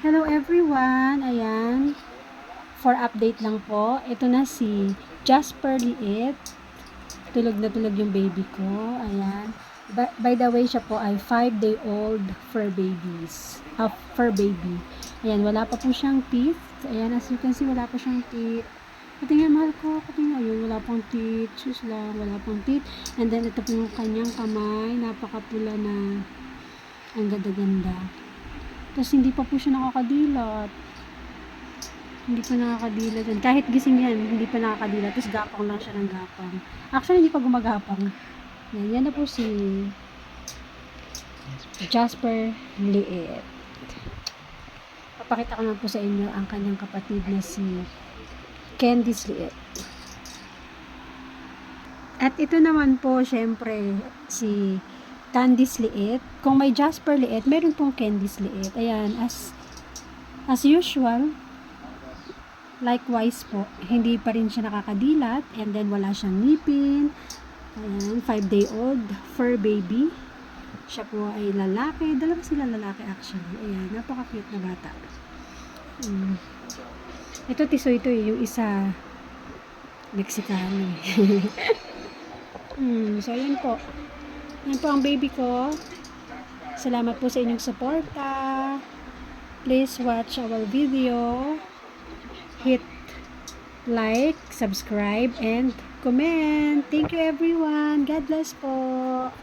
Hello everyone! Ayan, for update lang po, ito na si Jasper Liit. Tulog na tulog yung baby ko. Ayan. By the way, siya po ay 5-day-old fur babies. Fur baby. Ayan, wala pa po siyang teeth. Ayan, as you can see, wala pa siyang teeth. Patingin, mahal ko. Patingin, ayun, wala pang teeth. Sus lang, wala pang teeth. And then, ito po yung kanyang kamay. Napakapula na. Ang ganda-ganda. Tapos hindi pa po siya nakakadilat. Hindi pa nakakadilat yan. Kahit gising yan, hindi pa nakakadilat. Tapos gapang lang siya ng gapang. Actually, hindi pa gumagapang. Yan na po si Jasper Liit. Papakita ko na po sa inyo ang kanyang kapatid na si Candice Liit. At ito naman po, syempre, si Candice Liit. Kung may Jasper Liit, meron pong Candice Liit. Ayan, as usual, likewise po, hindi pa rin siya nakakadilat, and then wala siyang ngipin. Ayan, 5-day-old fur baby. Siya po ay lalaki. Dalawa sila lalaki actually. Ayan, napaka-cute na bata. Ito tisoy ito eh, yung isa Mexicano eh. So, ayan po. Yan po ang baby ko. Salamat po sa inyong suporta. Please watch our video. Hit like, subscribe, and comment. Thank you everyone. God bless po.